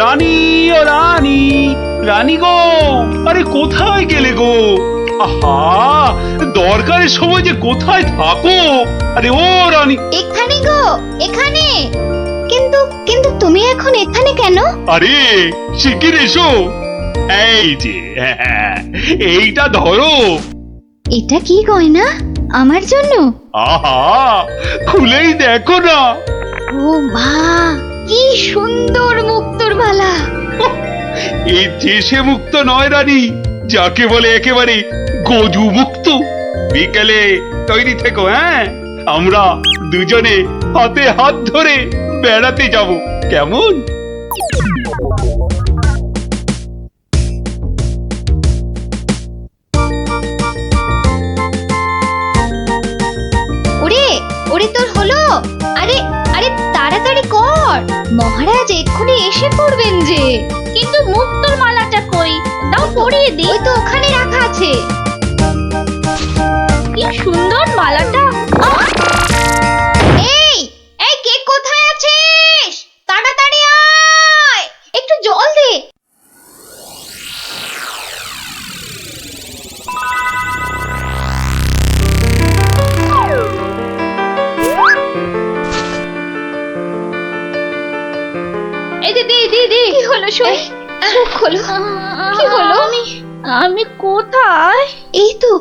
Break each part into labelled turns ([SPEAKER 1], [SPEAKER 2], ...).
[SPEAKER 1] রানী, ও রানী, রানী গো, আরে কোথায় গেলে গো? আহা, দরকারের সময় যে কোথায় থাকো? আরে ও রানী।
[SPEAKER 2] এখানে গো, এখানে। কিন্তু কিন্তু তুমি এখন এখানে কেন?
[SPEAKER 1] আরে শিগগির এসো। এই যে এইটা ধরো।
[SPEAKER 2] এটা কি গয়না? আমার জন্য?
[SPEAKER 1] আহা, খুলেই দেখো না।
[SPEAKER 2] ও মা, কি সুন্দর মুক্তোর মালা!
[SPEAKER 1] এই দেশে মুক্ত নয় রানী, যাকে বলে একেবারে গজু মুক্ত। বিকেলে তৈরি থেকো, হ্যাঁ? আমরা দুজনে হাতে হাত ধরে বেড়াতে যাব, কেমন?
[SPEAKER 2] ওরে ওরে, তোর হলো? আরে আরে, তাড়াতাড়ি কর, মহারাজ এক্ষুনি এসে পড়বেন যে। কিন্তু মুক্তোর মালাটা কই? দাও পরিয়ে দিই। ওই তো ওখানে রাখা আছে। কি সুন্দর মালাটা! এই এই, কে কোথায় আছিস? তাড়াতাড়ি আয়, একটু জল দে। এই দে দে দে দে। কি হলো শুনি? মুখ খোলো। কি হলো? আমি কোথায়? এই তো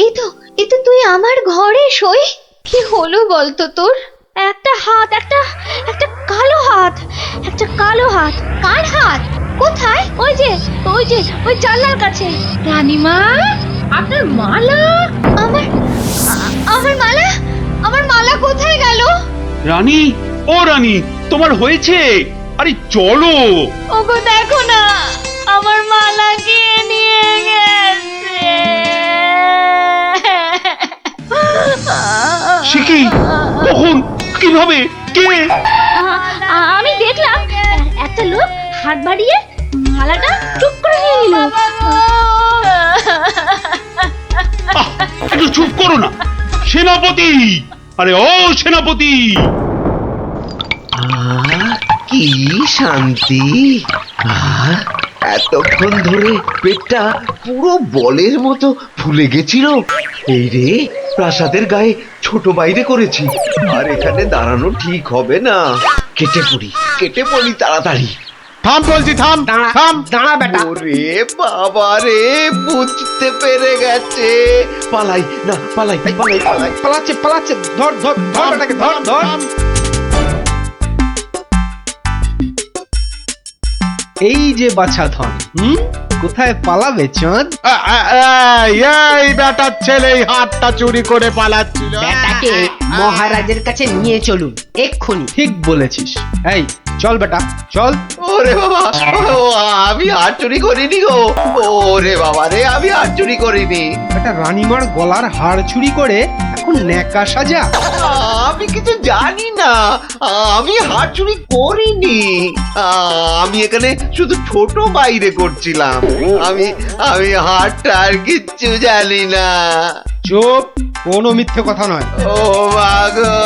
[SPEAKER 2] এই তো এই তো, তুই আমার ঘরে সই। কি হলো বলতো তোর? একটা হাত, একটা একটা কালো হাত, একটা কালো হাত। কার হাত? কোথায়? ওই যে ওই যে ওই জানলার কাছে। রানীমা, আপনার মালা। আমার আমার মালা, আমার মালা কোথায় গেল?
[SPEAKER 1] রানী, ও রানী, তোমার হয়েছে? আরে চলো।
[SPEAKER 2] ওগো দেখো না, আমার মালা কে নিয়ে গেছে।
[SPEAKER 1] সে কি? কখন? কিভাবে? কে?
[SPEAKER 2] আমি দেখলাম একটা লোক হাত বাড়িয়ে মালাটা চুপ করে নিয়ে নিল।
[SPEAKER 1] আহ, একটু চুপ করো না সেনাপতি। আরে ও সেনাপতি।
[SPEAKER 3] কি শান্তি! এতক্ষণ ধরে পেটটা পুরো বলের মতো ফুলে গেছিল। এই রে, প্রাসাদের গায়ে ছোট বাইরে করেছি, আর এখানে দাঁড়ানো ঠিক হবে না। কেটে পড়ি তাড়াতাড়ি।
[SPEAKER 4] থাম বলছি, থাম থাম।
[SPEAKER 3] দাঁড়া বেটা। ওরে বাবা রে, বুঝতে পেরে গেছে। পালাই না, পালাই পালাই পালাই।
[SPEAKER 4] পালাচ্ছে পালাচ্ছে, ধর ধর ধর বেটাকে, ধর ধর। এই যে বাছা ধন, কোথায় পালাবে চাঁদ? এই বেটার ছেলে এই হাতটা চুরি করে পালাচ্ছিল।
[SPEAKER 5] বেটাকে মহারাজের কাছে নিয়ে চলুন এক্ষুনি।
[SPEAKER 4] ঠিক বলেছিস। এই চল বেটা, চল।
[SPEAKER 3] ওরে বাবা, ও আমি হাত চুরি করিনি গো। ওরে বাবা রে, আমি হাত চুরি করিনি।
[SPEAKER 4] বেটা রানীমার গলার হার চুরি করে এখন ন্যাকা সাজা।
[SPEAKER 3] আমি কিছু জানি না, আমি হাত চুরি করিনি। আমি এখানে শুধু ছোট বাইরে করছিলাম। আমি আমি হাতটা আর কিচ্ছু জানি না।
[SPEAKER 4] চুপ, কোনো মিথ্যে কথা নয়।
[SPEAKER 3] ও মাগো,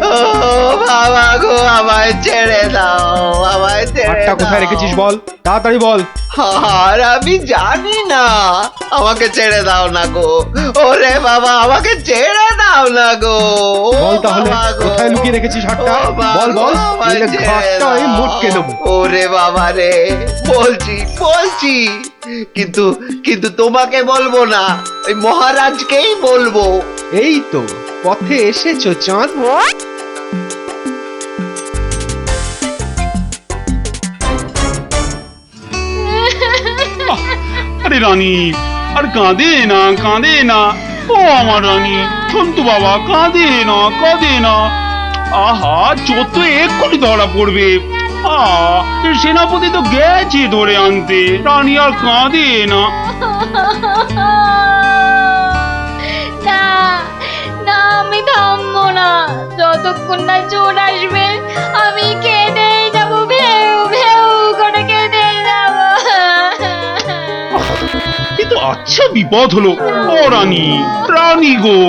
[SPEAKER 3] ও বাবা গো, আমায় ছেড়ে দাও, আমায় ছেড়ে
[SPEAKER 4] হারটা কোথায়
[SPEAKER 3] দাও।
[SPEAKER 4] রেখেছিস বল, তাড়াতাড়ি বল।
[SPEAKER 3] আর আমি জানি না, আমাকে ছেড়ে দাও না গো। ওরে বাবা, আমাকে ছেড়ে দাও না গো।
[SPEAKER 4] বল তাহলে,
[SPEAKER 3] বাবা গো।
[SPEAKER 4] কোথায় লুকিয়ে রেখেছিস হারটা?
[SPEAKER 3] ও বাবা
[SPEAKER 4] বল বল,
[SPEAKER 3] গো, আমায়
[SPEAKER 4] নইলে
[SPEAKER 3] ছেড়ে
[SPEAKER 4] ঘাটটা আমি
[SPEAKER 3] দাও।
[SPEAKER 4] মোটকে দেবো।
[SPEAKER 3] ওরে বাবা রে, বলছি বলছি, কিন্তু কিন্তু তোমাকে বলবো না, ওই মহারাজকেই বলবো।
[SPEAKER 4] এই তো পথে এসেছো চাঁদ।
[SPEAKER 1] আরে রানী, আর কাঁদে না, কাঁদে না। ও আমার রানী, সন্তু বাবা, কাঁদে না, কাঁদে না। আহা, চোর তো এক্ষুনি ধরা পড়বে। সেনাপতি তো গেছে ধরে আনতে। রানী আর কাঁদে না।
[SPEAKER 2] না না, আমি থামবো না যতক্ষণ না চোর আসবে। আমি কেঁদেই যাবো, ভেউ ভেউ করে কেঁদে যাবো।
[SPEAKER 1] কিন্তু আচ্ছা বিপদ হলো। ও রানী, রানী গো,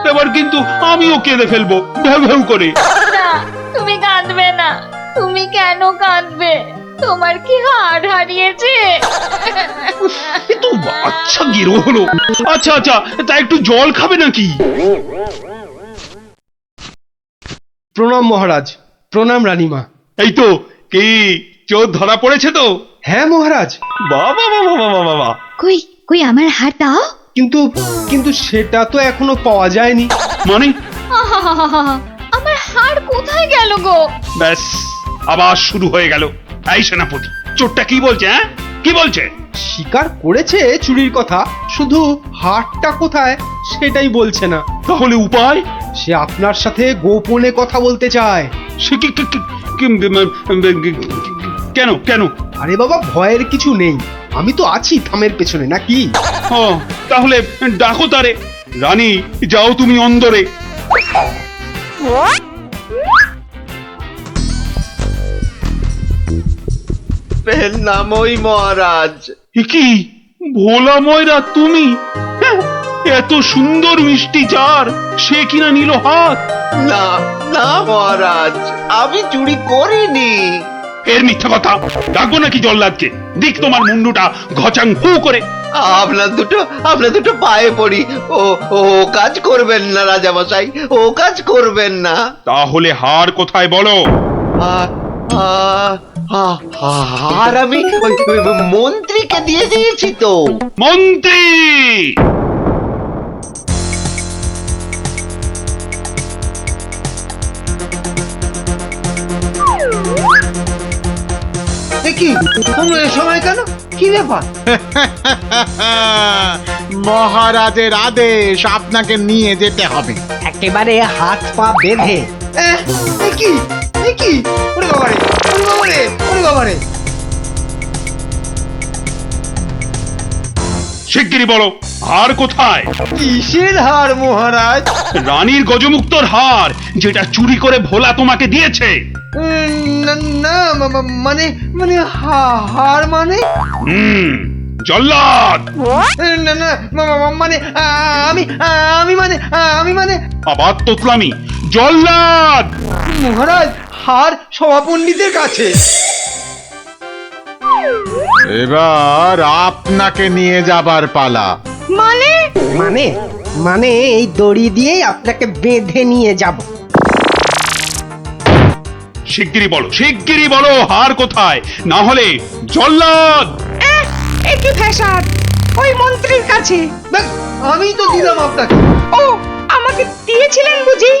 [SPEAKER 1] এবার কিন্তু আমিও কেঁদে ফেলবো ভেউ ভেউ করে।
[SPEAKER 2] না, তুমি কাঁদবে না। তুমি কেন কাঁদবে? তোমার কি হাড় হারিয়েছে?
[SPEAKER 1] এ তো আচ্ছা গেরো হলো। আচ্ছা আচ্ছা, তা একটু জল খাবে নাকি?
[SPEAKER 4] প্রণাম মহারাজ, প্রণাম রানীমা।
[SPEAKER 1] এই তো, কি চোর ধরা পড়েছে তো?
[SPEAKER 4] হ্যাঁ মহারাজ,
[SPEAKER 1] বাবা বাবা বাবা বাবা,
[SPEAKER 2] কই কই আমার হাড় দাও।
[SPEAKER 4] কিন্তু কিন্তু সেটা তো এখনো পাওয়া যায়নি।
[SPEAKER 1] মানে?
[SPEAKER 2] আহাহাহাহা, আমার হাড় কোথায় গেল গো?
[SPEAKER 1] ব্যাস, আবার শুরু হয়ে গেল। এই সেনাপতি, চোরটা কি বলছে? হ্যাঁ, কি বলছে?
[SPEAKER 4] স্বীকার করেছে চুরির কথা, শুধু হাটটা কোথায় সেটাই বলছে না।
[SPEAKER 1] তাহলে উপায়?
[SPEAKER 4] সে আপনার সাথে গোপনে কথা বলতে চায়।
[SPEAKER 1] সে কেন কেন?
[SPEAKER 4] আরে বাবা, ভয়ের কিছু নেই, আমি তো আছি থামের পেছনে, নাকি?
[SPEAKER 1] ও, তাহলে ডাকো তারে। রানী, যাও তুমি অন্দরে।
[SPEAKER 3] এর নামই মহারাজ।
[SPEAKER 1] এ কি ভোলা ময়রা তুমি? হ্যাঁ, এত সুন্দর মিষ্টি চার, সে কিনা নিল হাত।
[SPEAKER 3] না না মহারাজ, আমি চুরি করিনি।
[SPEAKER 1] এর মিথ্যা কথা। ডাকবো নাকি জল্লাদকে? দিক তোমার মুন্ডুটা ঘচাং ফু করে।
[SPEAKER 3] আপনার দুটো পায়ে পড়ি। ও ও কাজ করবেন না রাজামশাই, ও কাজ করবেন না।
[SPEAKER 1] তাহলে হার কোথায় বলো?
[SPEAKER 3] আর আমি ওই মন্ত্রীকে দিয়ে দিয়েছি তো।
[SPEAKER 1] মন্ত্রী!
[SPEAKER 3] কি তোমরা এ সময় কেন? কি ব্যাপার?
[SPEAKER 6] মহারাজের আদেশ, আপনাকে নিয়ে যেতে হবে।
[SPEAKER 5] একেবারে হাত পা বেঁধে।
[SPEAKER 4] কি ওরে বাবারে, ওরে বাবারে, ওরে বাবারে!
[SPEAKER 1] শিগগিরই বলো, হার কোথায়?
[SPEAKER 4] কিসের হার মহারাজ?
[SPEAKER 1] রানীর গজমুক্তর হার, যেটা চুরি করে ভোলা তোমাকে দিয়েছে।
[SPEAKER 4] না না, মানে মানে হার মানে?
[SPEAKER 1] জল্লাদ!
[SPEAKER 4] না না, মানে আমি মানে
[SPEAKER 1] আবার তোতলামি। জল্লাদ!
[SPEAKER 4] মহারাজ, হার সভাপণ্ডিতের কাছে।
[SPEAKER 6] এবার আপনাকে নিয়ে যাবার পালা।
[SPEAKER 5] মানে মানে এই দড়ি দিয়ে আপনাকে বেঁধে নিয়ে যাব।
[SPEAKER 1] শিগগিরই বলো হার কোথায়, না হলে জল্লাদ!
[SPEAKER 5] একই ফ্যাশন, ওই মন্ত্রীর কাছে।
[SPEAKER 4] আমি তো দিলাম আপনাকে।
[SPEAKER 5] ও, আমাকে দিয়েছিলেন বুঝি?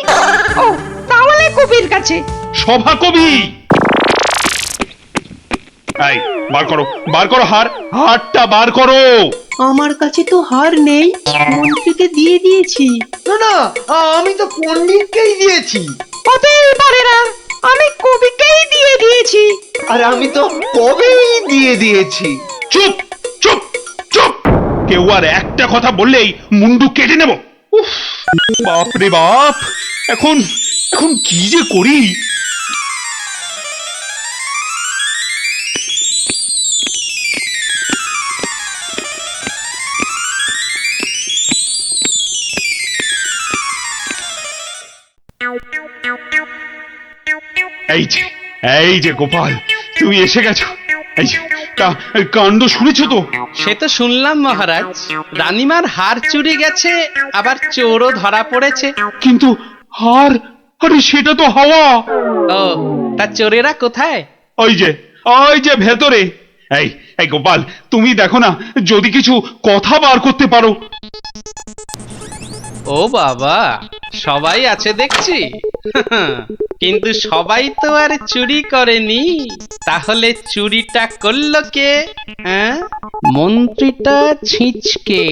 [SPEAKER 5] ও, তাহলে কবির কাছে।
[SPEAKER 1] সভা কবি! এই, বার করো হার, হারটা বার করো।
[SPEAKER 7] আমার কাছে তো হার নেই, মন্ত্রীকে দিয়ে দিয়েছি।
[SPEAKER 4] না না, আমি তো পণ্ডিতকেই দিয়েছি।
[SPEAKER 5] হতেই পারে না, আমি কবিকেই দিয়ে দিয়েছি।
[SPEAKER 3] আর আমি তো কবেই দিয়ে দিয়েছি।
[SPEAKER 1] চুপ চুপ চুপ! কেউ আর একটা কথা বললেই মুন্ডু কেটে নেব। উফ, বাপ রে বাপ! এখন এখন কি যে করি! এই যে গোপাল, তুমি এসে গেছো। এই যে, তা কাণ্ড শুনেছো তো?
[SPEAKER 8] সে তো শুনলাম মহারাজ, রানীমার হার চুরি গেছে, আবার চোরও ধরা পড়েছে।
[SPEAKER 1] কিন্তু হার, আরে সেটা তো হাওয়া।
[SPEAKER 8] ও, তা চোরেরা কোথায়?
[SPEAKER 1] ওই যে ভেতরে। এই এই গোপাল, তুমি দেখো না, যদি কিছু কথা বার করতে পারো।
[SPEAKER 8] ও বাবা, সবাই আছে দেখছি। কিন্তু সবাই তো আর চুরি করেনি, তাহলে চুরিটা করলো কে? হ্যাঁ, মন্ত্রীটা ছিঁচকে,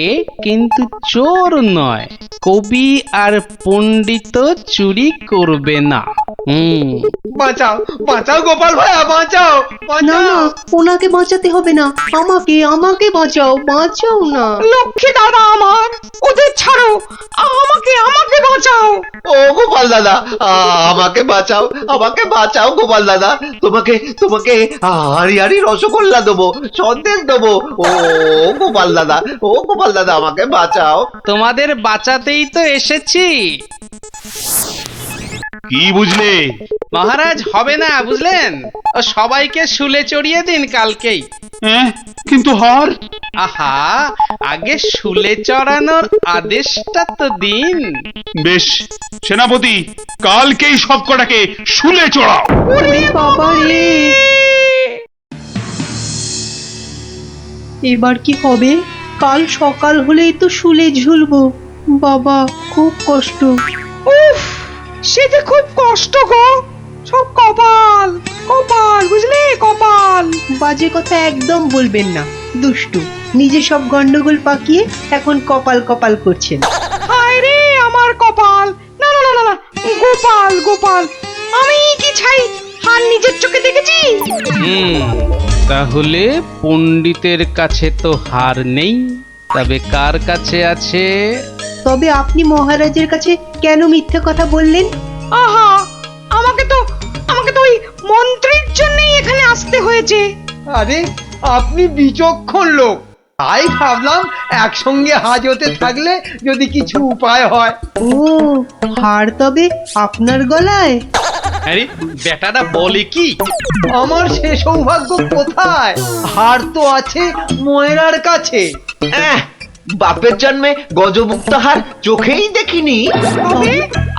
[SPEAKER 8] কিন্তু চোর নয়। কবি আর পণ্ডিত চুরি করবে না।
[SPEAKER 4] বাঁচাও বাঁচাও গোপাল ভাইয়া, বাঁচাও
[SPEAKER 7] না না, ওনাকে বাঁচাতে হবে না, আমাকে বাঁচাও, বাঁচাও না।
[SPEAKER 5] লক্ষ্মী দাদা আমার, ওদের ছাড়ো, আমাকে বাঁচাও।
[SPEAKER 3] ও গোপাল দাদা, আমাকে বাঁচাও গোপাল দাদা। তোমাকে হাড়ি রসগোল্লা দেবো, সন্দেশ দেবো। ও গোপাল দাদা, আমাকে বাঁচাও।
[SPEAKER 8] তোমাদের বাঁচাতেই তো এসেছি।
[SPEAKER 1] কি বুঝলে?
[SPEAKER 8] মহারাজ হবে না বুঝলেন, ও সবাইকে শুলে চড়িয়ে দিন কালকেই।
[SPEAKER 1] হ্যাঁ, কিন্তু হার?
[SPEAKER 8] আহা, আগে শুলে চড়ানোর আদেশটা তো দিন।
[SPEAKER 1] বেশ, সেনাপতি কালকেই সব কটাকে শুলে চড়াও।
[SPEAKER 7] ওরে বাবা রে, এবার কি হবে? কাল সকাল হলেই তো শুলে ঝুলবো। বাবা, খুব কষ্ট। উফ, সে যে খুব কষ্ট গো। সব কপাল কপাল, বুঝলে, কপাল। বাজে কথা একদম বলবেন না, দুষ্টু। নিজে সব গন্ডগোল পাকিয়ে এখন কপাল কপাল করছেন। হায় রে আমার কপাল! না না না না না, গোপাল গোপাল, আমি কি ছাই হার নিজের চোখে দেখেছি?
[SPEAKER 8] তাহলে পণ্ডিতের কাছে তো হার নেই, তবে কার কাছে আছে?
[SPEAKER 7] তবে আপনি মহারাজের কাছে কেন মিথ্যে কথা বললেন? আহা, আমাকে তো ওই মন্ত্রীর জন্যই এখানে আসতে হয়েছে।
[SPEAKER 5] আরে আপনি বিচক্ষণ লোক, তাই ভাবলাম একসঙ্গে হাজতে থাকলে যদি কিছু উপায় হয়।
[SPEAKER 7] ও, হার তবে আপনার গলায়?
[SPEAKER 8] আরে বেটাটা বলে কি?
[SPEAKER 5] আমার সে সৌভাগ্য কোথায়? হার তো আছে ময়রার কাছে।
[SPEAKER 3] বাপের জন্মে গজমুক্ত হার চোখেই দেখিনি।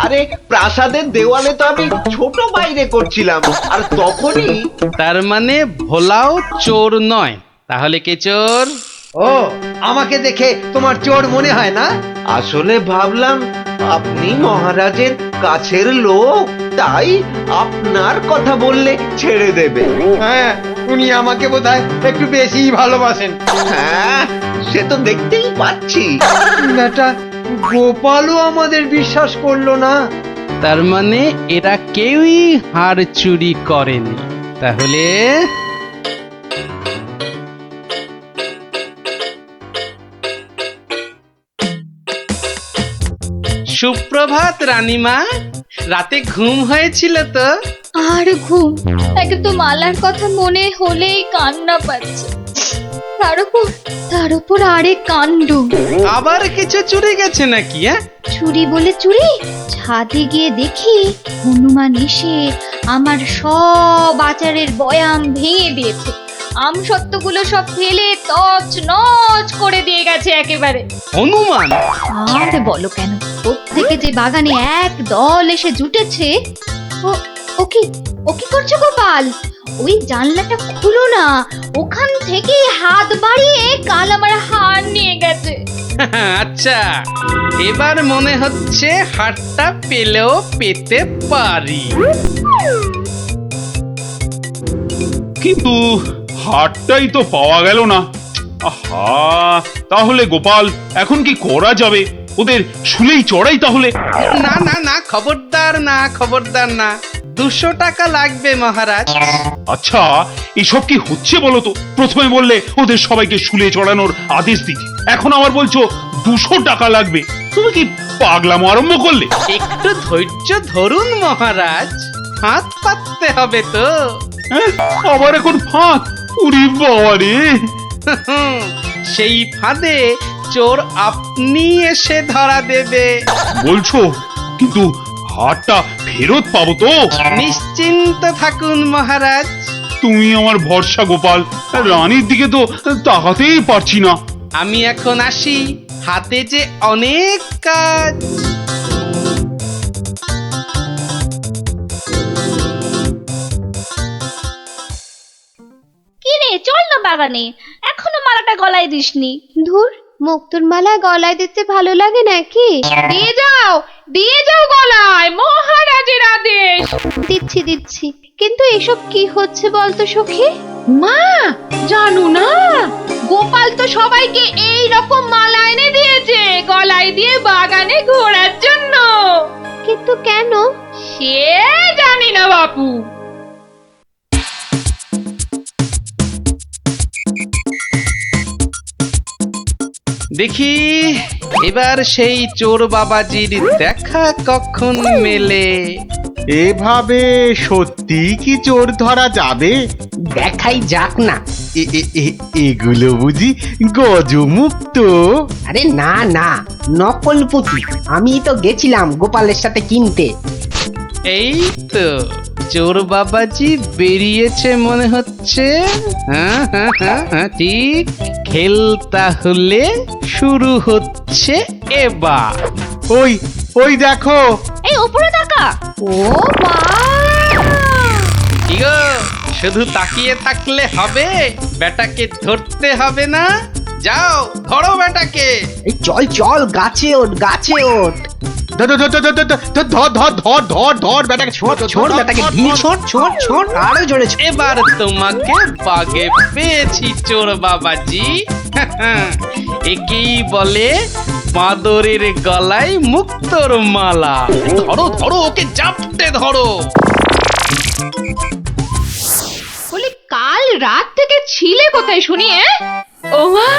[SPEAKER 3] আরে প্রাসাদের দেওয়ালে তো আমি ছোট বাইরে করছিলাম, আর তখনই।
[SPEAKER 8] তার মানে ভোলাও চোর নয়, তাহলে কে চোর?
[SPEAKER 5] ও, আমাকে দেখে তোমার চোর মনে হয় না?
[SPEAKER 3] আসলে ভাবলাম আপনি মহারাজের কাছের লোক, তাই আপনার কথা বললে ছেড়ে দেবে।
[SPEAKER 5] হ্যাঁ, উনি আমাকে বোধহয় একটু বেশিই ভালোবাসেন।
[SPEAKER 3] হ্যাঁ, সে তো দেখতেই পাচ্ছি।
[SPEAKER 5] বেটা গোপালও আমাদের বিশ্বাস করলো না।
[SPEAKER 8] তার মানে এরা কেউই হার চুরি করেনি। তাহলে সুপ্রভাত রানীমা, রাতে ঘুম হয়েছিল তো?
[SPEAKER 2] আর ঘুম, একে তো মালার কথা মনে হলেই কান্না পাচ্ছে। তার উপর আরেক কাণ্ড।
[SPEAKER 8] আবার কিছু চুরি গেছে নাকি?
[SPEAKER 2] চুরি বলে চুরি, ছাদে গিয়ে দেখি হনুমান এসে আমার সব আচারের বয়াম ভেঙে দিয়েছে। আমসত্ত্বগুলো সব ফেলে তছ নছ করে দিয়ে গেছে একেবারে।
[SPEAKER 8] হনুমান?
[SPEAKER 2] আর বলো কেন, প্রত্যেকে যে বাগানে এক দল এসে জুটেছে। ও কি করছো গোপাল? ওই জানলাটা খুলো না, ওখান থেকে হাত বাড়িয়ে কাল আমার হার নিয়ে গেছে।
[SPEAKER 8] আচ্ছা, এবার মনে হচ্ছে হারটা পেলেও পেতে পারি।
[SPEAKER 1] কিন্তু হারটাই তো পাওয়া গেল না। আহা, তাহলে গোপাল এখন কি করা যাবে? ওদের শুলেই চড়াই তাহলে।
[SPEAKER 8] না না না, খবরদার না, খবরদার না। 200 টাকা লাগবে মহারাজ।
[SPEAKER 1] আচ্ছা, এসব কি হচ্ছে বলো তো? প্রথমে বললে ওদের সবাইকে শুলে চড়ানোর আদেশ দিতে, এখন আবার বলছো 200 টাকা লাগবে। তুমি কি পাগলামো আরম্ভ করলে?
[SPEAKER 8] একটু ধৈর্য ধরুন মহারাজ, হাত পাততে হবে তো।
[SPEAKER 1] হ্যাঁ, আবার এখন ফাঁক? উরি বাবা রে!
[SPEAKER 8] সেই ফাঁদে চোর আপনি এসে ধরা দেবে।
[SPEAKER 1] বলছো, কিন্তু হারটা ফেরত পাবো তো?
[SPEAKER 8] নিশ্চিন্ত থাকুন মহারাজ।
[SPEAKER 1] তুমি আমার ভরসা গোপাল, রানীর দিকে তো তাকাতেই পারছি না।
[SPEAKER 8] আমি এখন আসি, হাতে যে অনেক কাজ।
[SPEAKER 2] কি রে, চল না বাগানে, এখনো মালাটা গলায় দিসনি। ধুর, মুক্তোর মালা গলায় দিতে ভালো লাগে নাকি? দিয়ে যাও গলায়, মহারাজের আদেশ। দিচ্ছি, কিন্তু এসব কি হচ্ছে বলতো সখী? মা, জানো না, গোপাল তো সবাইকে এই রকম মালা এনে দিয়েছে গলায় দিয়ে বাগানে ঘোরার জন্য। কিন্তু কেন সে জানি না বাপু।
[SPEAKER 8] দেখি এবার সেই চোর বাবাজির দেখা কখন মেলে।
[SPEAKER 6] এভাবে সত্যি কি চোর ধরা যাবে?
[SPEAKER 5] দেখাই যাক না।
[SPEAKER 6] এগুলো বুঝি গজমুক্ত?
[SPEAKER 5] আরে না না, নকল পুঁতি। আমি তো গেছিলাম গোপালের সাথে কিনতে।
[SPEAKER 8] এই তো চোর বাবাজি বেরিয়েছে মনে হচ্ছে। হ্যাঁ হ্যাঁ হ্যাঁ হ্যাঁ ঠিক। খেল তাহলে শুরু হচ্ছে এবার।
[SPEAKER 6] ওই ওই দেখো,
[SPEAKER 2] এই উপরে তাকা। ও মা,
[SPEAKER 8] কি গো, শুধু তাকিয়ে থাকলে হবে? বেটাকে ধরতে হবে না? যাও ধরো বেটাকে।
[SPEAKER 7] এই চল চল, গাছে ওঠ, গাছে ওঠ।
[SPEAKER 6] ধর ধর ধর ধর ধর ধর ধর ধর ধর ধর বেটাকে
[SPEAKER 7] ছোট ছোট বেটাকে ঢিল ছোট ছোট ছোট, আরো জোরে ছোট।
[SPEAKER 8] এবার তোমাকে বাগে পেয়েছি চোর বাবাজি। একেই বলে বাঁদরের গলায় মুক্তোর মালা। ধরো ধরো, ওকে জাপটে ধরো।
[SPEAKER 2] বলি কাল রাত থেকে ছিলে কোথায় শুনি? ও মা,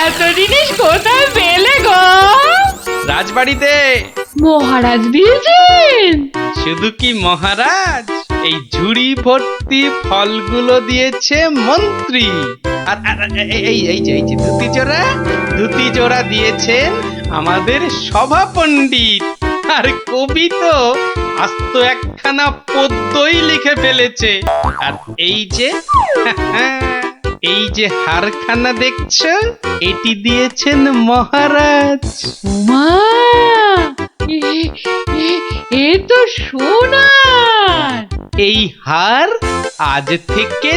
[SPEAKER 2] এত জিনিস কোথায় পেলে গো?
[SPEAKER 8] রাজবাড়িতে।
[SPEAKER 2] মহারাজ দিয়েছেন?
[SPEAKER 8] শুধু কি মহারাজ, এই ঝুড়ি ভর্তি ফলগুলো দিয়েছে মন্ত্রী। আর এই যে ধুতি জোড়া দিয়েছেন আমাদের সভা পণ্ডিত। আর কবি তো আস্ত একখানা পদ্যই লিখে ফেলেছে। আর এই যে হারখানা দেখছো, এটি দিয়েছেন মহারাজ।
[SPEAKER 2] মা, এ তো সোনার।
[SPEAKER 8] এই হার আজ থেকে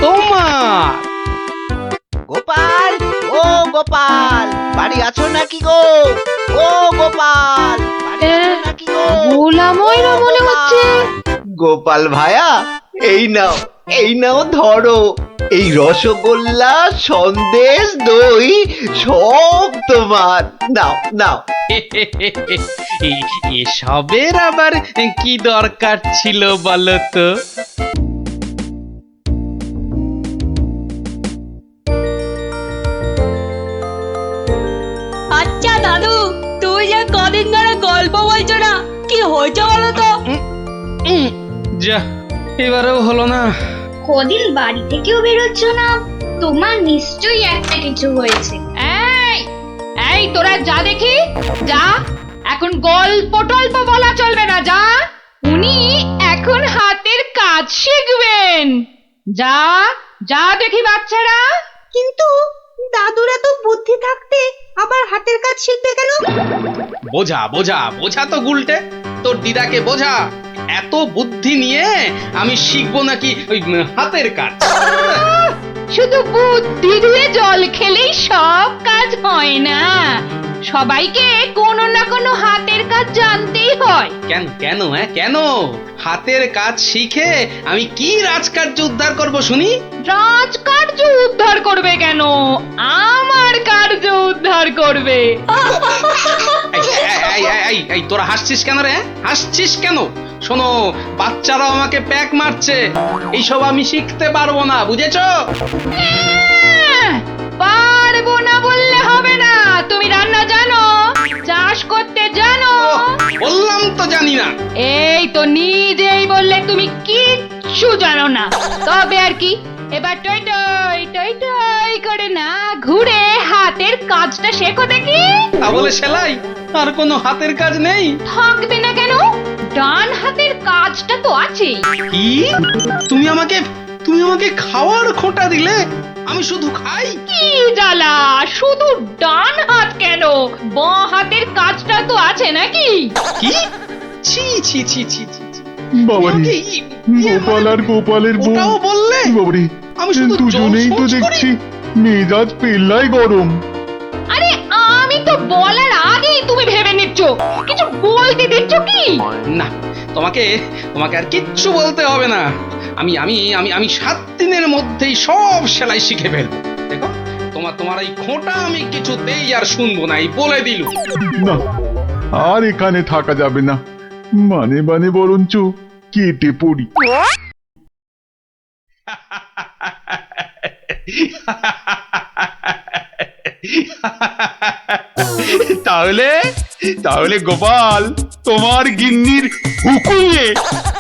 [SPEAKER 8] তোমার।
[SPEAKER 7] গোপাল, ও গোপাল, বাড়ি আছো নাকি গো? ও গোপাল, বাড়ি আছো নাকি গো?
[SPEAKER 2] ভোলা ময়রা মনে হচ্ছে।
[SPEAKER 3] গোপাল ভায়া, এই নাও, এই নাও ধরো। এই রসগোল্লা, সন্দেশ, দই সব তোমার। নাও নাও।
[SPEAKER 8] এসবের আবার কি দরকার ছিল বলো তো?
[SPEAKER 2] আচ্ছা দাদু, তুই যে কদিন ধরে গল্প বলছো না, কি হয়েছে বলো তো?
[SPEAKER 8] যা, এবারেও হলো না।
[SPEAKER 9] কদিন বাড়ি থেকেও বেরোচ্ছ না, তোমার নিশ্চয়ই একটা কিছু হয়েছে।
[SPEAKER 2] এই এই, তোরা যা দেখি, যা। এখন গল্প টল্প বলা চলবে না, যা। উনি এখন হাতের কাজ শিখবেন। যা যা দেখি বাচ্চারা।
[SPEAKER 7] কিন্তু দাদুরা তো বুদ্ধি থাকতে আবার হাতের কাজ শিখবে কেন?
[SPEAKER 8] বোঝা বোঝা বোঝা তো গুলটে, তোর দিদাকে বোঝা। এত বুদ্ধি নিয়ে আমি শিখবো নাকি ওই হাতের কাজ?
[SPEAKER 2] শুধু বুদ্ধি দিয়ে জল খেলেই সব কাজ হয় না, সবাইকে কোনো না কোনো হাতের কাজ জানতেই হয়।
[SPEAKER 8] কেন কেন কেন? হাতের কাজ শিখে আমি কি রাজকার্য উদ্ধার করব শুনি?
[SPEAKER 2] রাজকার্য উদ্ধার করবে কেন, আমার কার্য উদ্ধার করবে।
[SPEAKER 8] এই তোরা হাসছিস কেন রে? হাসছিস কেন? শোনো, বাচ্চারাও আমাকে প্যাক মারছে। এইসব আমি শিখতে পারবো না, বুঝেছো?
[SPEAKER 2] পারবো না বললে হবে না। তুমি রান্না জানো, চাষ করতে জানো?
[SPEAKER 8] বললাম তো জানি না।
[SPEAKER 2] এই তো নিজেই বললে তুমি কিচ্ছু জানো না। তবে আর কি, এবার টই টই টই টই করে না ঘুরে হাতের কাজটা শেখো দেখি।
[SPEAKER 8] তা বলে সেলাই? আর কোনো হাতের কাজ নেই?
[SPEAKER 2] থাকবে না কেন, ডান হাতের কাজটা তো আছেই।
[SPEAKER 8] কি? তুমি আমাকে খাওয়ার খোঁটা দিলে? আমি শুধু খাই?
[SPEAKER 2] কি জ্বালা, শুধু ডান হাত কেন, বাঁ হাতের কাজটা তো আছে নাকি?
[SPEAKER 8] কি? ছি ছি ছি ছি ছি ছি।
[SPEAKER 1] বাবারে, গোপাল আর গোপালের বউ।
[SPEAKER 8] ওটাও বললে?
[SPEAKER 1] বাবারে,
[SPEAKER 8] আমি শুধু
[SPEAKER 1] দুজনেই তো
[SPEAKER 8] জোর সোচ
[SPEAKER 1] দেখছি মেজাজ পেল্লাই গরম।
[SPEAKER 2] আরে আমি তো বলার আগেই তুমি ভেবে নিচ্ছ, কিছু বলতে দিচ্ছ কি?
[SPEAKER 8] না, তোমাকে আর কিচ্ছু বলতে হবে না। আমি আমি আমি আমি 7 দিনের মধ্যেই সব সেলাই শিখে ফেলবো। দেখো, তোমার এই খোঁটা আমি কিছুতেই আর শুনবো না, এই বলে দিলু।
[SPEAKER 1] না, আর এখানে থাকা যাবে না, মানে বরঞ্চ কেটে পড়ি। তাহলে গোপাল, তোমার গিন্নির হুকুমে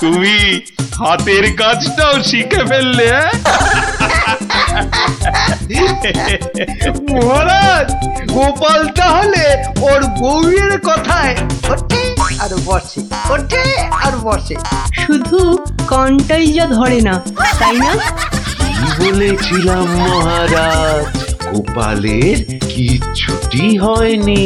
[SPEAKER 1] তুমি হাতের কাজটাও শিখে ফেললে।
[SPEAKER 5] মহারাজ, গোপাল তাহলে ওর বউয়ের কথায় সত্যি আর বসে, ওঠে আর বসে।
[SPEAKER 7] শুধু কনটাই যা ধরে না, তাই না?
[SPEAKER 3] কি বলেছিলাম মহারাজ, গোপালের কিচ্ছুটি হয়নি।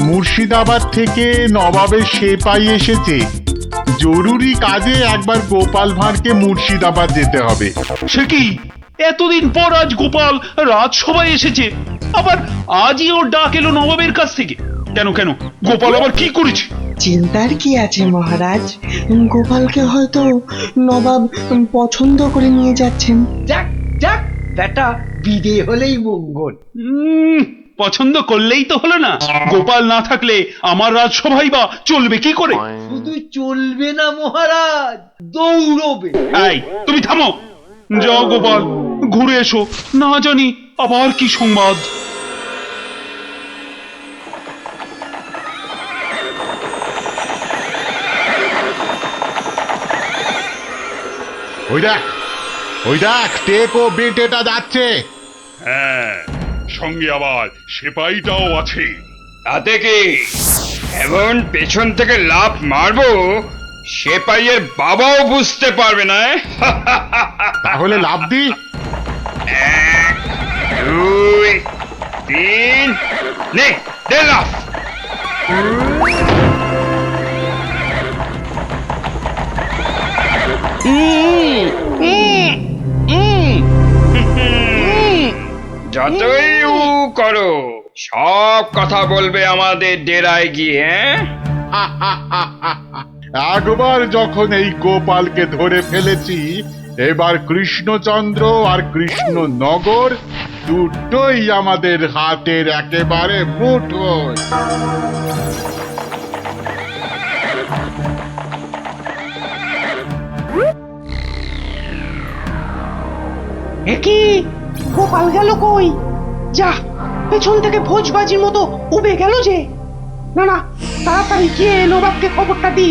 [SPEAKER 6] মুর্শিদাবাদ থেকে নবাবের সেপাই এসেছে, জরুরি কাজে একবার গোপাল ভাঁড়কে মুর্শিদাবাদ যেতে হবে।
[SPEAKER 1] সে কি, এতদিন পর আজ গোপাল রাজসভায় এসেছে, আবার আজই ওর ডাক এলো নবাবের কাছ থেকে? কেন কেন, গোপাল আবার কি করেছে?
[SPEAKER 10] চিন্তার কি আছে মহারাজ, গোপালকে হয়তো নবাব পছন্দ করে নিয়ে যাচ্ছেন।
[SPEAKER 5] যাক যাক, বেটা বিদে হলেই মঙ্গল।
[SPEAKER 1] পছন্দ করলেই তো হলো না? গোপাল না থাকলে আমার রাজসভাই বা চলবে কি করে?
[SPEAKER 5] শুধু চলবে না মহারাজ, দৌড়বে।
[SPEAKER 1] এই, তুমি থামো। যাও গোপাল, ঘুরে এসো, না জানি আবার কি সংবাদ।
[SPEAKER 6] ওই দেখ টেকো বেটেটা যাচ্ছে।
[SPEAKER 1] হ্যাঁ, সঙ্গে আবার সেপাইটাও আছে।
[SPEAKER 11] তাতে কি এমন পেছন থেকে লাফ মারবো সেপাইয়ের বাবাও বুঝতে পারবে না।
[SPEAKER 6] তাহলে লাভ দি।
[SPEAKER 11] 1 2 3 নে দে লাফ। যতই উ করো, সব কথা বলবে আমাদের ডেরায় গিয়ে।
[SPEAKER 6] একবার যখন এই গোপালকে ধরে ফেলেছি, এবার কৃষ্ণচন্দ্র আর কৃষ্ণনগর দুটোই আমাদের হাতের একেবারে মুঠোয়।
[SPEAKER 7] একই গোপাল গেল কই? যা, পেছন থেকে ভোজবাজির মতো উবে গেল যে। না না, তাড়াতাড়ি গিয়ে নবাবকে খবরটা দি।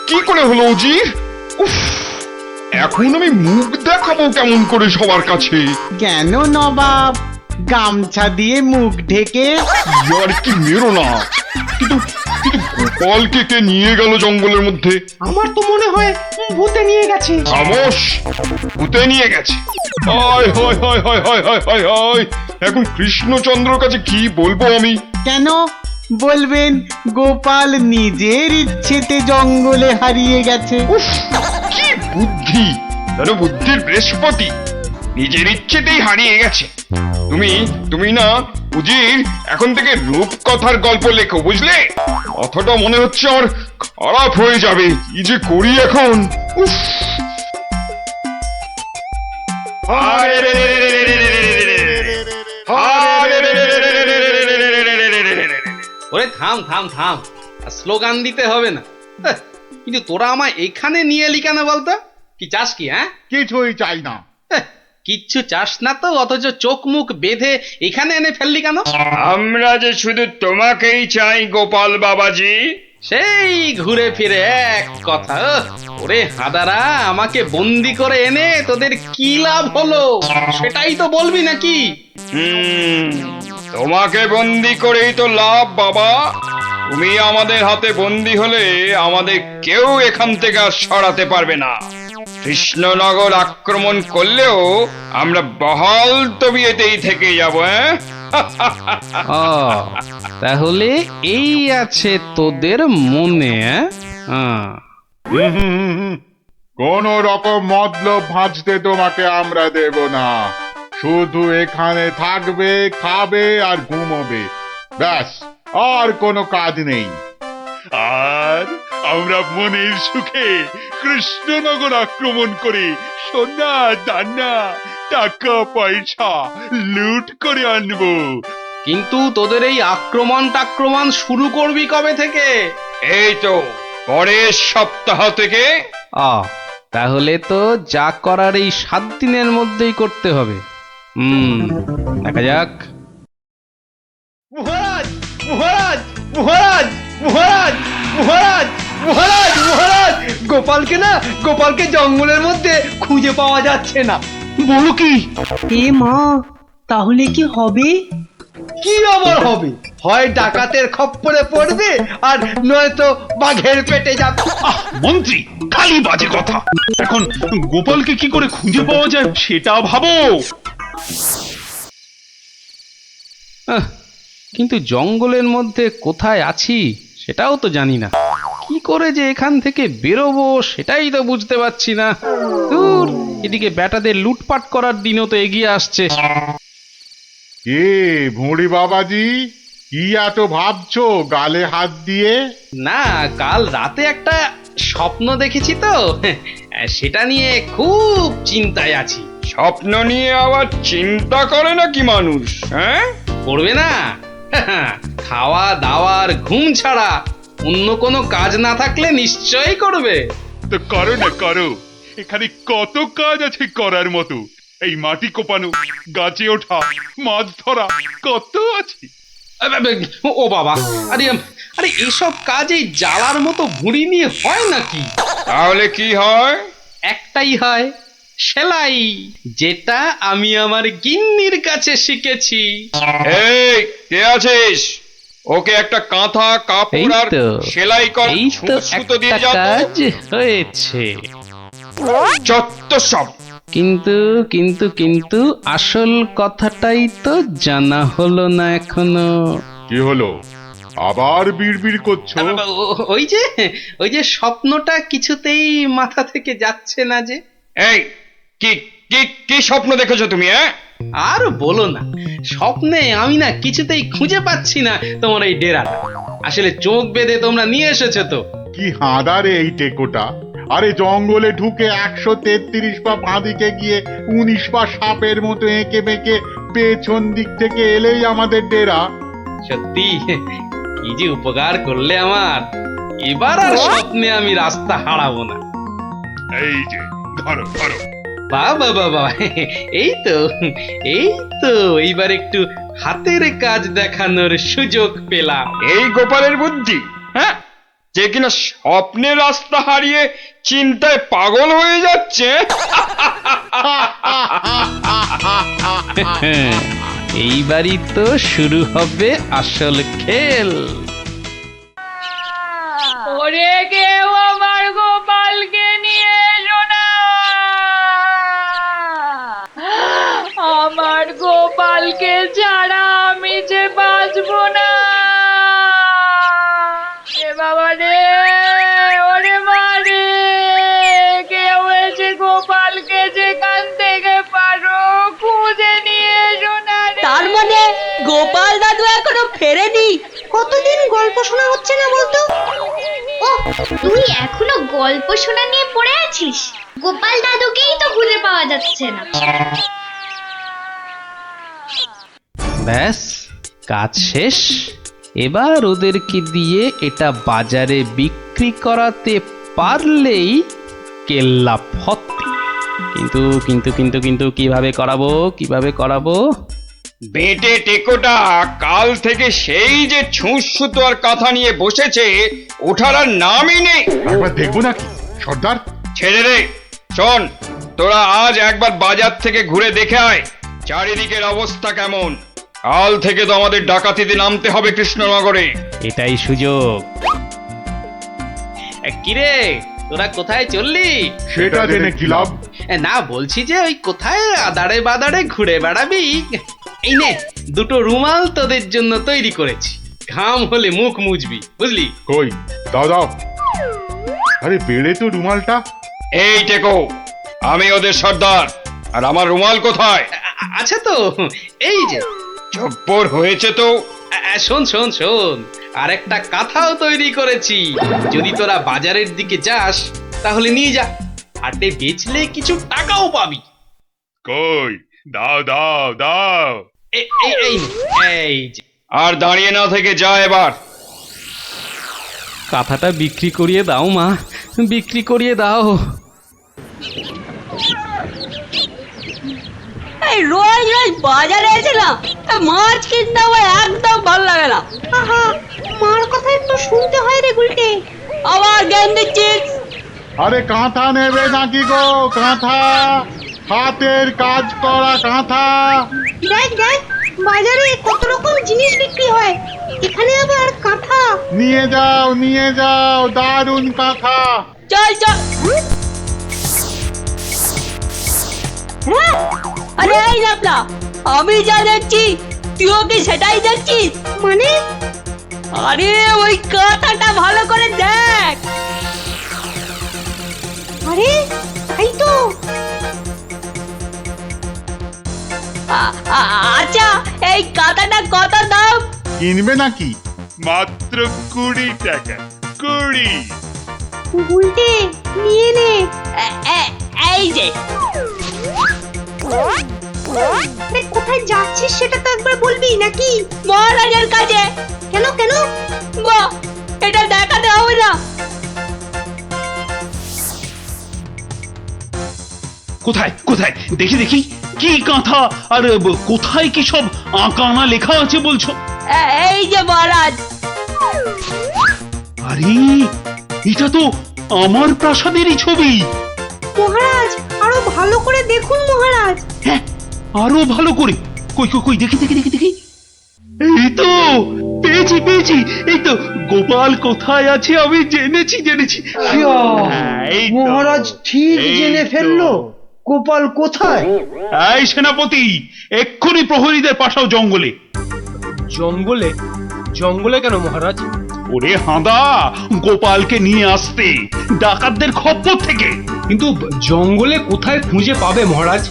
[SPEAKER 11] কি করে হলো উজির? উফ, এখন আমি মুখ দেখাবো কেমন করে সবার কাছে?
[SPEAKER 4] কেন নবাব, গামছা দিয়ে মুখ ঢেকে?
[SPEAKER 11] আর কি মেরো না, কিন্তু কিন্তু গোপালকে কে নিয়ে গেল জঙ্গলের মধ্যে?
[SPEAKER 7] আমার তো মনে হয় ভূতে নিয়ে গেছে।
[SPEAKER 11] খামোশ, ভূতে নিয়ে গেছে। হায় হায় হায় হায় হায় হায় হায় হায়, এখন কৃষ্ণচন্দ্রর কাছে কি বলবো আমি?
[SPEAKER 4] কেন বলবেন গোপাল নিজের ইচ্ছেতে জঙ্গলে হারিয়ে গেছে?
[SPEAKER 11] উফ, কি বুদ্ধি, যেন বুদ্ধির বৃহস্পতি, নিজের ইচ্ছেতেই হারিয়ে গেছে। তুমি না উজির, এখন থেকে রূপকথার গল্প লেখো, বুঝলে? কথাটা মনে হচ্ছে আমার খারাপ হয়ে যাবে। কি যে করি এখন? উফ,
[SPEAKER 8] ওরে থাম থাম থাম, আর স্লোগান দিতে হবে না। কিন্তু তোরা আমায় এখানে নিয়ে এলি কেন বলতো? কি চাস কি? হ্যাঁ,
[SPEAKER 6] কিছুই চাই না।
[SPEAKER 8] কিচ্ছু চাস না তো, অথচ চোখ মুখ বেঁধে এখানে এনে ফেললি কেন?
[SPEAKER 11] আমরা যে শুধু তোমাকেই চাই গোপাল বাবাজি।
[SPEAKER 8] সেই ঘুরে ফিরে এক কথা। ওরে হাদারা, আমাকে বন্দি করে এনে তোদের কি লাভ হলো সেটাই তো বলবি নাকি?
[SPEAKER 11] তোমাকে বন্দি করেই তো লাভ বাবা। তুমি আমাদের হাতে বন্দি হলে আমাদের কেউ এখান থেকে আর সরাতে পারবে না। কৃষ্ণনগর আক্রমণ করলেও আমরা বহাল তবিয়েতেই থেকে যাবো।
[SPEAKER 8] তাহলে এই আছে তোদের মনে?
[SPEAKER 6] কোন রকম মতলব ভাঁজতে তোমাকে আমরা দেব না। শুধু এখানে থাকবে, খাবে আর ঘুমোবে, ব্যাস, আর কোনো কাজ নেই।
[SPEAKER 1] আর আমরা মনের সুখে কৃষ্ণনগর আক্রমণ করে সোনা দানা টাকা পয়সা লুট করে আনবো।
[SPEAKER 8] কিন্তু তোদের এই আক্রমণ শুরু করবি কবে থেকে?
[SPEAKER 11] এই তো পরের সপ্তাহ থেকে।
[SPEAKER 8] তাহলে তো যা করার এই 7 দিনের মধ্যেই করতে হবে। দেখা যাক।
[SPEAKER 5] মহারাজ মহারাজ মহারাজ মহারাজ মহারাজ মহারাজ মহারাজ গোপালকে জঙ্গলের মধ্যে খুঁজে পাওয়া যাচ্ছে না।
[SPEAKER 1] বলো কি?
[SPEAKER 7] এ মা, তাহলে কি হবে?
[SPEAKER 5] কি আবার হবে? হয় ডাকাতের খপ্পরে পড়বে আর নয়তো বাঘের পেটে যাবে।
[SPEAKER 1] মন্ত্রী, খালি বাজে কথা। এখন গোপালকে কি করে খুঁজে পাওয়া যায় সেটা ভাবো।
[SPEAKER 8] কিন্তু জঙ্গলের মধ্যে কোথায় আছি সেটাও তো জানি না। কি করে যে এখান থেকে বেরোবো সেটাই তো বুঝতে পারছি না। দূর, এদিকে বেটাদের লুটপাট করার দিনও তো এগিয়ে আসছে।
[SPEAKER 6] কে ভুঁড়ি বাবাজি, কি এত ভাবছো গালে হাত দিয়ে?
[SPEAKER 8] না, কাল রাতে একটা স্বপ্ন দেখেছি তো, সেটা নিয়ে খুব চিন্তায় আছি।
[SPEAKER 11] স্বপ্ন নিয়ে আবার চিন্তা করে নাকি মানুষ? হ্যাঁ,
[SPEAKER 8] করবে না? খাওয়া দাওয়ার ঘুম ছাড়া অন্য কোনো কাজ না থাকলে নিশ্চয়ই করবে।
[SPEAKER 1] তো করো না, করো। এখানে কত কাজ আছে করার মতো। এই মাটি কোপানো, গাছে ওঠা, মাছ ধরা, কত আছে।
[SPEAKER 8] ও বাবা, আরে আরে এসব কাজ এই জ্বালার মতো ভুঁড়ি নিয়ে হয় নাকি?
[SPEAKER 11] তাহলে কি হয়?
[SPEAKER 8] একটাই হয়, সেলাই, যেটা আমি আমার গিন্নির কাছে শিখেছি।
[SPEAKER 11] এই, কে আছিস? ওকে একটা কাঁথা কাপড় আর সেলাই কর, সুতো দিয়ে যা।
[SPEAKER 8] কাজ হয়েছে।
[SPEAKER 11] যত সব।
[SPEAKER 8] কিন্তু কিন্তু কিন্তু আসল কথাটাই তো জানা হলো না এখনো।
[SPEAKER 6] কি হলো? আবার বিড়বিড় করছো?
[SPEAKER 8] ওই যে স্বপ্নটা কিছুতেই মাথা থেকে যাচ্ছে না যে।
[SPEAKER 11] এই, কি কি কি স্বপ্ন দেখেছো তুমি?
[SPEAKER 8] আর বলো না, স্বপ্নে আমি না কিছুতেই খুঁজে পাচ্ছি না তোমার এই ডেরাটা। আসলে চোখ বেঁধে তোমরা নিয়ে এসেছো তো।
[SPEAKER 6] কি হাঁদারে এই টেকোটা? আরে জঙ্গলে ঢুকে 133 পা বাঁদিকে গিয়ে 19 পা সাপের মতো এঁকে বেঁকে পেছন দিক থেকে এলেই আমাদের ডেরা।
[SPEAKER 8] সত্যি কি যে উপকার করলে আমার। এবার আর স্বপ্নে আমি রাস্তা হারাবো না।
[SPEAKER 1] এই যে ধরো ধরো।
[SPEAKER 8] বাবা বাবা, এই তো এইবার একটু হাতের কাজ দেখানোর সুযোগ পেলাম।
[SPEAKER 11] এই গোপালের বুদ্ধি, হ্যাঁ, যে কিনা স্বপ্নে রাস্তা হারিয়ে চিন্তায় পাগল হয়ে যাচ্ছে।
[SPEAKER 8] এইবারই তো শুরু হবে আসল খেল।
[SPEAKER 2] ওরে কেউ আমার গোপালকে নিয়ে এসো না, আমার গোপালকে ছাড়া আমি যে বাঁচবো না। এ বাবা রে, ওরে মা রে, কেউ এসে গোপালকে যেখান থেকে পারো খুঁজে নিয়ে এসো না রে।
[SPEAKER 7] তার মানে গোপাল দাদু এখনো ফেরেনি? কতদিন গল্প শোনা হচ্ছে না বলতো?
[SPEAKER 9] ও, তুই এখনো গল্প শোনা নিয়ে পড়ে আছিস? গোপাল দাদুকেই তো খুঁজে পাওয়া যাচ্ছে না।
[SPEAKER 8] ব্যাস, কাজ শেষ। এবার ওদেরকে দিয়ে এটা বাজারে বিক্রি করাতে পারলেই কেল্লা ফতে। কিন্তু কিন্তু কিন্তু কিন্তু কিভাবে করাবো?
[SPEAKER 11] বেটে টেকোটা কাল থেকে সেই যে ছুঁচ সুতো আর কাঁথা নিয়ে বসেছে, ওঠার আর নামই নেই।
[SPEAKER 6] একবার দেখবো নাকি সর্দার?
[SPEAKER 11] ছেড়ে রে। শোন, তোরা আজ একবার বাজার থেকে ঘুরে দেখে আয় চারিদিকের অবস্থা কেমন। কাল থেকে তো আমাদের ডাকাতিতে নামতে হবে কৃষ্ণনগরে।
[SPEAKER 8] এটাই সুযোগ। কিরে, তোরা কোথায় চললি?
[SPEAKER 6] সেটা জেনে কি লাভ?
[SPEAKER 8] না, বলছি যে ওই কোথায় আদারে বাদারে ঘুরে বেড়াবি। এই নে, দুটো রুমাল তোদের জন্য তৈরি করেছি। ঘাম হলে মুখ মুছবি, বুঝলি?
[SPEAKER 6] কই দাও দাও। আরে বেড়ে তো রুমালটা।
[SPEAKER 11] এই টেকো, আমি ওদের সর্দার, আর আমার রুমাল কোথায়?
[SPEAKER 8] আচ্ছা তো, এই যে।
[SPEAKER 11] জব্বর হয়েছে তো।
[SPEAKER 8] শোন শোন শোন, আর একটা কাঁথাও তৈরি করেছি। যদি তোরা বাজারের দিকে যাস তাহলে নিয়ে যা, হাটে বেচলে কিছু টাকাও পাবি।
[SPEAKER 1] কই, দাও দাও দাও।
[SPEAKER 8] এই যে।
[SPEAKER 11] আর দাঁড়িয়ে না থেকে যা এবার।
[SPEAKER 8] কাঁথাটা বিক্রি করিয়ে দাও মা, বিক্রি করিয়ে দাও।
[SPEAKER 7] এই রোজ রোজ বাজারে এসে না মাছ কিনতে আমার একদম ভালো লাগে না। মার কথা একটু শুনতে হয় রে গুলটে। আবার জ্ঞান দিচ্ছিস?
[SPEAKER 6] আরে কাঁথা নেবে নাকি গো? কাঁথা, হাতের কাজ করা কাঁথা।
[SPEAKER 7] দেখ দেখ, বাজারে কত রকম জিনিস বিক্রি হয়, এখানে আবার কাঁথা।
[SPEAKER 6] নিয়ে যাও দারুণ কাঁথা।
[SPEAKER 7] চল চল। আরে এই লাপলা, আমি যা দেখছি তুইও কি সেটাই দেখছিস? মানে? আরে ওই কাঁথাটা ভালো করে দেখ। আরে তাই তো। আচ্ছা, এই কাঁথাটা কত দাম?
[SPEAKER 6] কিনবে নাকি?
[SPEAKER 11] মাত্র 20 টাকা, 20।
[SPEAKER 7] উল্টে নিয়ে নে। এই যে কোথায় যাচ্ছিস সেটা তো একবার বলবি নাকি? মহারাজের কাছে। কেন কেন? বাহ, এটা দেখাতে হবে না।
[SPEAKER 1] কোথায় কোথায় দেখি দেখি, কি কাঁথা আর কোথায় কি সব আঁকানা লেখা আছে বলছো?
[SPEAKER 7] এই যে মহারাজ।
[SPEAKER 1] আরে এটা তো আমার প্রাসাদেরই ছবি।
[SPEAKER 7] মহারাজ আরো ভালো করে দেখুন মহারাজ।
[SPEAKER 1] হ্যাঁ, আরো ভালো করে। কই কই কই, দেখি দেখি দেখি দেখি। এই তো পেয়েছি পেয়েছি, এই তো গোপাল কোথায় আছে আমি জেনেছি। হ্যাঁ, এই তো,
[SPEAKER 5] মহারাজ ঠিক
[SPEAKER 1] এই
[SPEAKER 5] জেনে
[SPEAKER 1] তো।
[SPEAKER 5] ফেললো গোপাল কোথায়।
[SPEAKER 1] এই সেনাপতি, এক্ষুনি প্রহরীদের পাঠাও জঙ্গলে।
[SPEAKER 4] জঙ্গলে? জঙ্গলে কেন মহারাজ?
[SPEAKER 1] ওরে হাঁদা, গোপালকে নিয়ে আসতে ডাকাতদের খপ্পর থেকে।
[SPEAKER 4] কিন্তু জঙ্গলে কোথায় খুঁজে পাবে মহারাজ?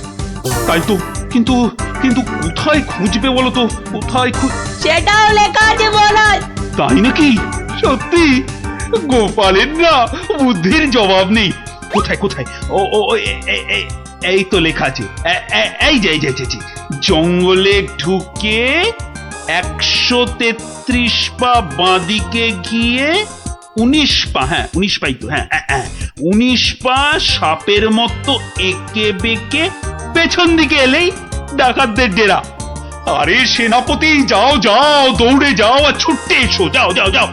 [SPEAKER 1] তাই তো, কিন্তু কিন্তু কোথায় খুঁজবে বলো তো? কোথায়
[SPEAKER 7] সেটাও লেখা আছে মহারাজ।
[SPEAKER 1] তাই নাকি? সত্যি? গোপালের না বুদ্ধির জবাব নেই। কোথায় কোথায়? ও ও এই তো লেখা আছে। এই যে জঙ্গলে ঢুকে 133 পা বাঁদিকে গিয়ে 19 পা, হ্যাঁ 19 পাই তো, হ্যাঁ 19 পা সাপের মতো এঁকে বেঁকে পেছন দিকে এলেই ডাকাতদের ডেরা। আরে সেনাপতি, যাও যাও, দৌড়ে যাও আর ছুটতে এসো, যাও যাও যাও।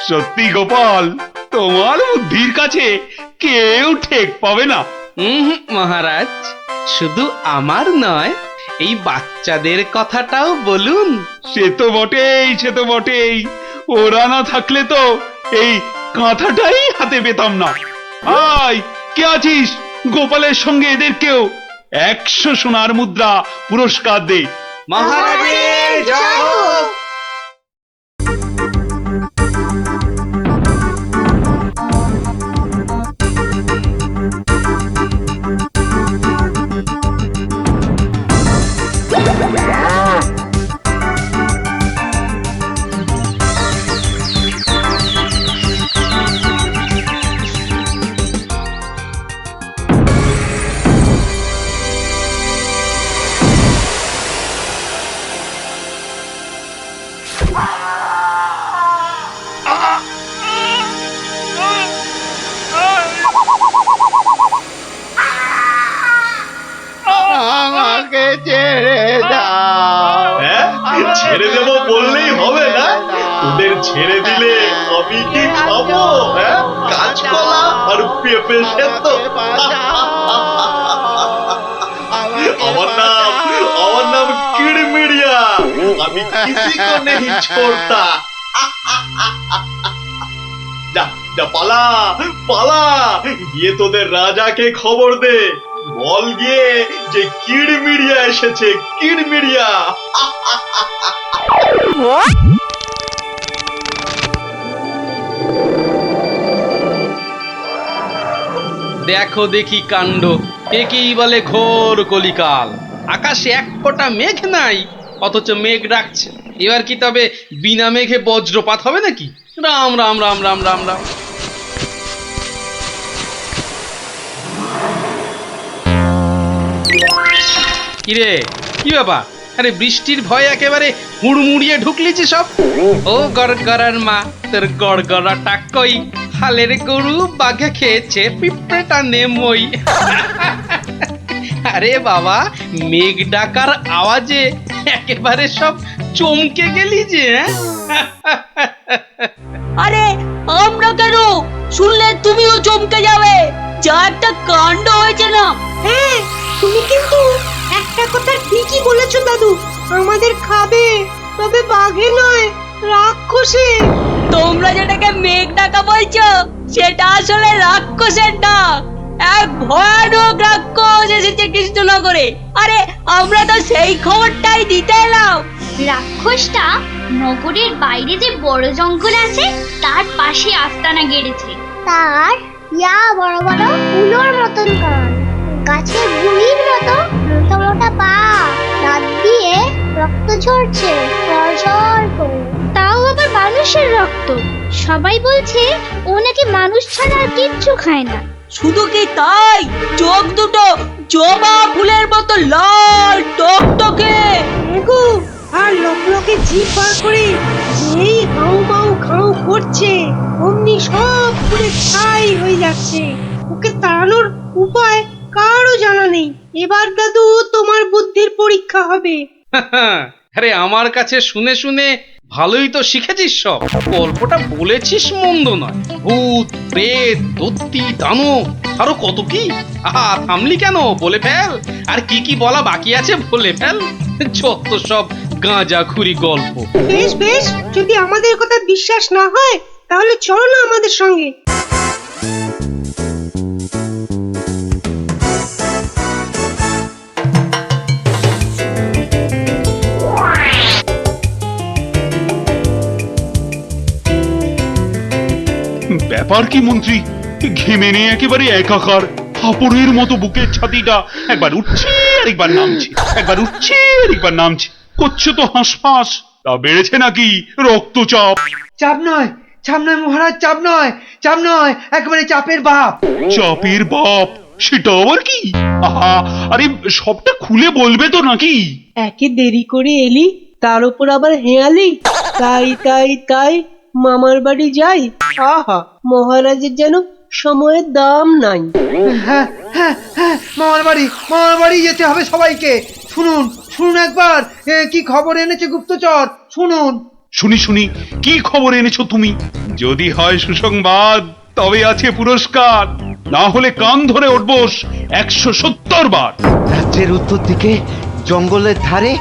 [SPEAKER 1] সত্যি গোপাল, তোমার বুদ্ধির কাছে কেউ ঠেক পাবে না।
[SPEAKER 8] মহারাজ, শুধু আমার নয়, এই বাচ্চাদের কথাটাও বলুন।
[SPEAKER 1] সে তো বটেই। ওরা না থাকলে তো এই কাঁথাটাই হাতে পেতাম না। আয়, কে আছিস? গোপালের সঙ্গে এদেরকেও 100 সোনার মুদ্রা পুরস্কার দে।
[SPEAKER 8] মহারাজের জয় হোক।
[SPEAKER 3] আমাকে ছেড়ে দাও।
[SPEAKER 12] ছেড়ে দেবো বললেই হবে না? তোদের ছেড়ে দিলে আমি কি খাবো?
[SPEAKER 3] কাঁচকলা
[SPEAKER 12] আর পেঁপে সেদ্ধ? আমার নাম কিড়মিড়িয়া। আমি কিসি কো নেহি ছোড়তা। যা যা, পালা গিয়ে তোদের রাজাকে খবর দে। বল গিয়ে যে কিড়মিড়িয়া এসেছে, কিড়মিড়িয়া।
[SPEAKER 8] দেখো দেখি কাণ্ড, একেই বলে ঘোর কলিকাল। আকাশে এক ফোঁটা মেঘ নাই, অথচ মেঘ ডাকছে। এবার কি তবে বিনা মেঘে বজ্রপাত হবে নাকি? রাম রাম রাম রাম রাম রাম। কিরে কি ব্যাপার? আরে বৃষ্টির ভয়ে একেবারে হুড়মুড়িয়ে ঢুকলি যে সব। ও গড়গড়ার মা, তোর গড়গড়াটা কই? হালের গরু বাঘে খেয়েছে, পিঁপড়েটা নেমই। আরে বাবা, মেঘ ডাকার আওয়াজে একেবারে সব চমকে গেলি যে।
[SPEAKER 7] আরে আমরা কেন? শুনলে তুমিও চমকে যাবে। যা একটা কাণ্ড হয়েছে না। হ্যাঁ, তুমি কিন্তু একটা কথা ঠিকই বলেছো দাদু। আমাদের খাবে, তবে বাঘে নয়, রাক্ষসে। তোমরা যেটাকে মেঘ ডাকা বলছো, সেটা আসলে রাক্ষসের ডাক। এক ভয়ানক রাক্ষস এসেছে কৃষ্ণনগরে। আরে আমরা তো সেই খবরটাই দিতে এলাম।
[SPEAKER 9] রাক্ষসটা নগরের বাইরে যে বড় জঙ্গল আছে তার পাশে আস্তানা গেড়েছে। তার বড় বড় উলোর মতন কান, গাছের গুড়ির মতো মোটা মোটা পা, দাঁত দিয়ে রক্ত ঝরছে সরসর করে। তাও আবার মানুষের রক্ত। সবাই বলছে ও নাকি মানুষ ছাড়া আর কিচ্ছু খায় না।
[SPEAKER 7] শুধু কি তাই, চোখ দুটো জবা ফুলের মতো লাল টকটকে, আর লকলকে জিভ বার করে যেই হাউ মাউ খাউ করছে, অমনি সব পুরে ছাই হয়ে যাচ্ছে। ওকে তাড়ানোর উপায় কারও জানা নেই। এবার দাদু তোমার বুদ্ধির পরীক্ষা হবে।
[SPEAKER 8] আরে আমার কাছে শুনে শুনে ভালোই তো শিখেছিস সব। গল্পটা বলেছিস মন্দ নয়। ভূত, প্রেত, দত্তি, দানব, আরো কত কি। আহা, থামলি কেন? বলে ফেল। আর কি কি বলা বাকি আছে বলে ফেল। যত সব গাঁজাখুরি গল্প।
[SPEAKER 7] বেশ বেশ, যদি আমাদের কথা বিশ্বাস না হয় তাহলে চলো না আমাদের সঙ্গে।
[SPEAKER 1] ব্যাপার কি মন্ত্রী? ঘেমে নিয়ে একেবারে একাকার। হাঁপড়ের মতো বুকের ছাতিটা একবার উঠছে আর একবার নামছে, একবার উঠছে আর একবার নামছে। করছে তো হাঁসফাঁস। তা বেড়েছে নাকি রক্তচাপ?
[SPEAKER 5] চাপ নয়, চাপ নয় মহারাজ, চাপ নয়, চাপ নয়, একেবারে চাপের বাপ।
[SPEAKER 1] চাপের বাপ? সেটা আবার কি? আহা, আরে সবটা খুলে বলবে তো নাকি?
[SPEAKER 7] একে দেরি করে এলি, তার উপর আবার হেয়ালি। তাই তাই তাই মামার বাড়ি যাই। আহা, মহারাজের যেন সময়ের দাম নাই।
[SPEAKER 5] হ্যাঁ হ্যাঁ হ্যাঁ, মামার বাড়ি যেতে হবে সবাইকে। শুনুন শুনুন একবার, কি খবর এনেছে গুপ্তচর, শুনুন।
[SPEAKER 1] শুনি শুনি, কি খবর এনেছো তুমি? যদি হয় সুসংবাদ তবে আছে পুরস্কার, না হলে কান ধরে উঠবোস 170 বার।
[SPEAKER 3] রাজ্যের উত্তর দিকে জঙ্গলের ধারে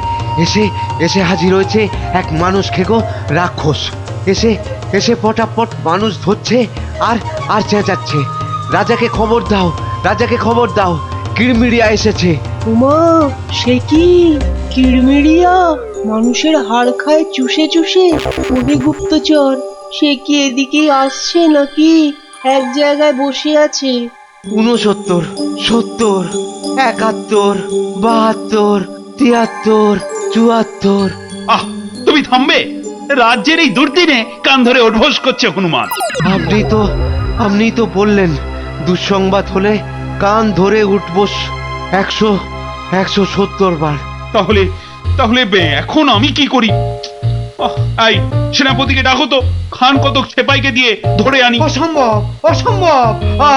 [SPEAKER 3] এসে এসে হাজির হয়েছে এক মানুষ খেকো রাক্ষস। এসে এসে পটাপট মানুষ ধরছে আর আর চেঁচাচ্ছে, রাজাকে খবর দাও, রাজাকে খবর দাও, কিরমিরিয়া এসেছে।
[SPEAKER 7] উমা, সে কি কিরমিরিয়া? মানুষের হাড় খায় চুষে চুষে। ওরে গুপ্তচর, সে কি এদিকে আসছে নাকি এক জায়গায় বসে আছে?
[SPEAKER 3] 69, 70, 71, 72, 73, 74।
[SPEAKER 1] আহ, তুমি থামবে? রাজ্যের এই দুর্দিনে কান ধরে উঠবোস করছে হনুমান।
[SPEAKER 3] আপনি তো বললেন দুঃসংবাদ হলে কান ধরে উঠবোস 170 বার।
[SPEAKER 1] তাহলে তাহলে এখন আমি কি করি? এই সেনাপতিকে ডাকো তো, খান কতক সেপাইকে দিয়ে ধরে আনি।
[SPEAKER 5] অসম্ভব, অসম্ভব,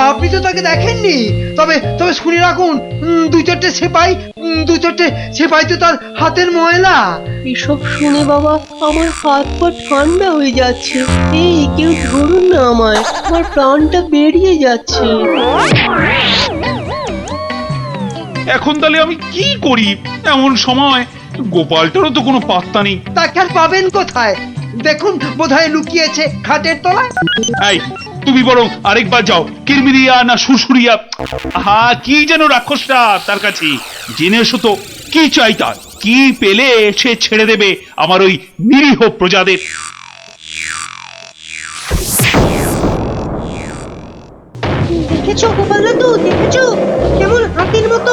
[SPEAKER 5] আপনি তো তাকে দেখেননি। তবে তবে শুনে রাখুন, দু চারটে সেপাই তো তার হাতের ময়লা।
[SPEAKER 7] এসব শুনে বাবা আমার হাত পা ঠান্ডা হয়ে যাচ্ছে। এই কেউ ধরুন না আমায়, আমার প্রাণটা বেরিয়ে যাচ্ছে।
[SPEAKER 1] এখন তাহলে আমি কি করি? এমন সময় গোপালটারও তো কোনো পাত্তা নেই।
[SPEAKER 5] তাকে আর পাবেন কোথায়? দেখুন, বোধহয় লুকিয়েছে খাটের তলায়।
[SPEAKER 1] এই তুমি বরং আরেকবার যাও, কিরমিরিয়া না সুরসুরিয়া, আহা কি যেন রাক্ষসটা, তার কাছে জেনে এসো তো কি চাই তার। কি পেলে সে ছেড়ে দেবে আমার ওই নিরীহ প্রজাদের?
[SPEAKER 7] দেখেছো গোপাল দাদু, দেখেছো কেমন হাতির মতো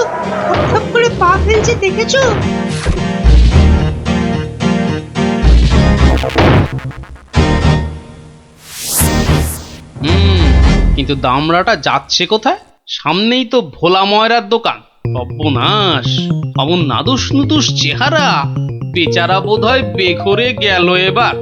[SPEAKER 7] থপ করে পা ফেলছে? দেখেছো?
[SPEAKER 8] কিন্তু দামড়াটা যাচ্ছে কোথায়? সামনেই তো ভোলা ময়রার দোকান। সর্বনাশ, অমন নাদুস নুদুস চেহারা, বেচারা বোধহয় বেঘরে গেল এবার।